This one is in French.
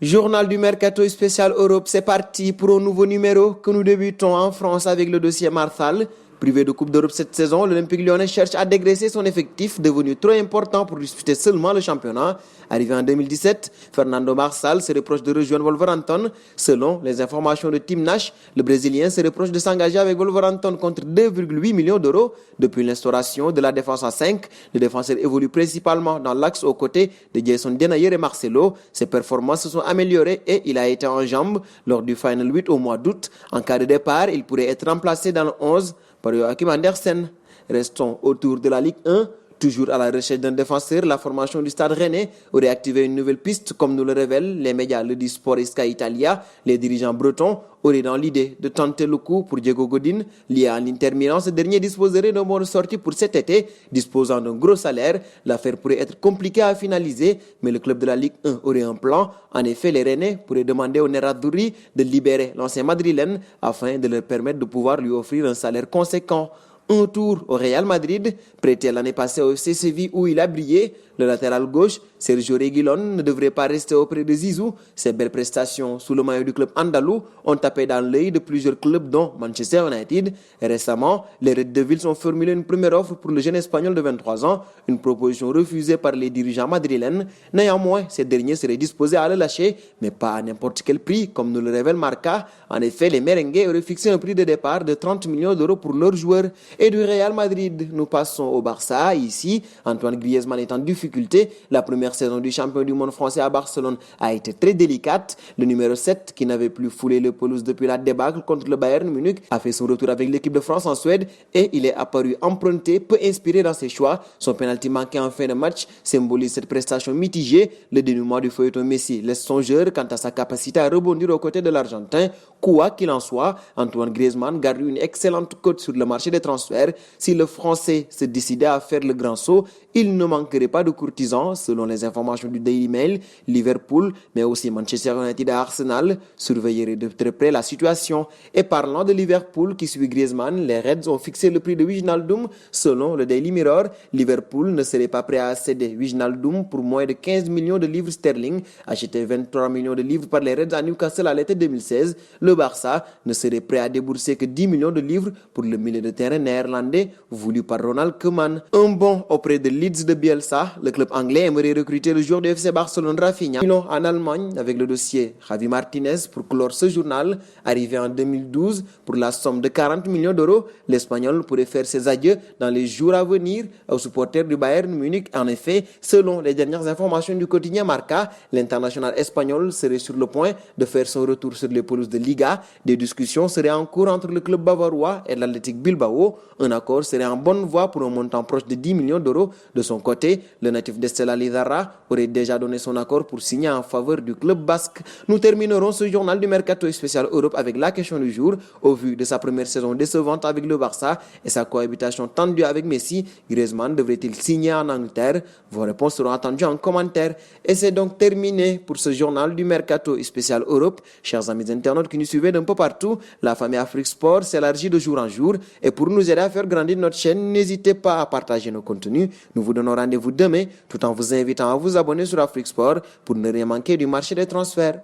Journal du Mercato spécial Europe, c'est parti pour un nouveau numéro que nous débutons en France avec le dossier Marsal. Privé de Coupe d'Europe cette saison, l'Olympique lyonnais cherche à dégraisser son effectif devenu trop important pour disputer seulement le championnat. Arrivé en 2017, Fernando Marsal se reproche de rejoindre Wolverhampton. Selon les informations de Tim Nash, le Brésilien se reproche de s'engager avec Wolverhampton contre 2,8 millions d'euros. Depuis l'instauration de la défense à 5, le défenseur évolue principalement dans l'axe aux côtés de Jason Denayer et Marcelo. Ses performances se sont améliorées et il a été en jambes lors du Final 8 au mois d'août. En cas de départ, il pourrait être remplacé dans le 11 par Joachim Andersen. Restons autour de la Ligue 1. Toujours à la recherche d'un défenseur, la formation du Stade Rennais aurait activé une nouvelle piste, comme nous le révèlent les médias Le Sport et Sky Italia. Les dirigeants bretons auraient dans l'idée de tenter le coup pour Diego Godin. Lié à l'Inter Milan, ce dernier disposerait d'un bon sortie pour cet été. Disposant d'un gros salaire, l'affaire pourrait être compliquée à finaliser, mais le club de la Ligue 1 aurait un plan. En effet, les Rennais pourraient demander au Nerazzurri de libérer l'ancien madrilène afin de leur permettre de pouvoir lui offrir un salaire conséquent. Un tour au Real Madrid, prêté l'année passée au FC Séville où il a brillé. Le latéral gauche, Sergio Reguilón, ne devrait pas rester auprès de Zizou. Ses belles prestations sous le maillot du club andalou ont tapé dans l'œil de plusieurs clubs dont Manchester United. Récemment, les Red Devils ont formulé une première offre pour le jeune espagnol de 23 ans, une proposition refusée par les dirigeants madrilènes. Néanmoins, ces derniers seraient disposés à le lâcher, mais pas à n'importe quel prix, comme nous le révèle Marca. En effet, les merengues auraient fixé un prix de départ de 30 millions d'euros pour leurs joueurs. Et du Real Madrid, nous passons au Barça. Ici, Antoine Griezmann est en difficulté. La première saison du champion du monde français à Barcelone a été très délicate. Le numéro 7, qui n'avait plus foulé le pelouse depuis la débâcle contre le Bayern Munich, a fait son retour avec l'équipe de France en Suède et il est apparu emprunté, peu inspiré dans ses choix. Son penalty manqué en fin de match symbolise cette prestation mitigée. Le dénouement du feuilleton Messi laisse songeur quant à sa capacité à rebondir aux côtés de l'Argentin. Quoi qu'il en soit, Antoine Griezmann garde une excellente cote sur le marché des transferts. Si le Français se décidait à faire le grand saut, il ne manquerait pas de courtisans. Selon les informations du Daily Mail, Liverpool, mais aussi Manchester United et Arsenal surveilleraient de très près la situation. Et parlant de Liverpool qui suit Griezmann, les Reds ont fixé le prix de Wijnaldum. Selon le Daily Mirror, Liverpool ne serait pas prêt à céder Wijnaldum pour moins de 15 millions de livres sterling, acheté 23 millions de livres par les Reds à Newcastle à l'été 2016. Le Barça ne serait prêt à débourser que 10 millions de livres pour le milieu de terrain néerlandais voulu par Ronald Koeman. Un bond auprès de Leeds de Bielsa, le club anglais aimerait recruter le joueur du FC Barcelone Rafinha. En Allemagne, avec le dossier Javi Martinez pour clore ce journal, arrivé en 2012 pour la somme de 40 millions d'euros, l'Espagnol pourrait faire ses adieux dans les jours à venir aux supporters du Bayern Munich. En effet, selon les dernières informations du quotidien Marca, l'international espagnol serait sur le point de faire son retour sur les pelouses de Liga. Des discussions seraient en cours entre le club bavarois et l'Athletic Bilbao. Un accord serait en bonne voie pour un montant proche de 10 millions d'euros. De son côté, le natif d'Estella Lizarra aurait déjà donné son accord pour signer en faveur du club basque. Nous terminerons ce journal du Mercato spécial Europe avec la question du jour. Au vu de sa première saison décevante avec le Barça et sa cohabitation tendue avec Messi, Griezmann devrait-il signer en Angleterre? Vos réponses seront attendues en commentaire. Et c'est donc terminé pour ce journal du Mercato spécial Europe. Chers amis internautes qui nous suivez d'un peu partout, la famille Afrique Sport s'élargit de jour en jour. Et pour nous aider à faire grandir notre chaîne, n'hésitez pas à partager nos contenus. Nous vous donnons rendez-vous demain, tout en vous invitant à vous abonner sur Afrique Sport pour ne rien manquer du marché des transferts.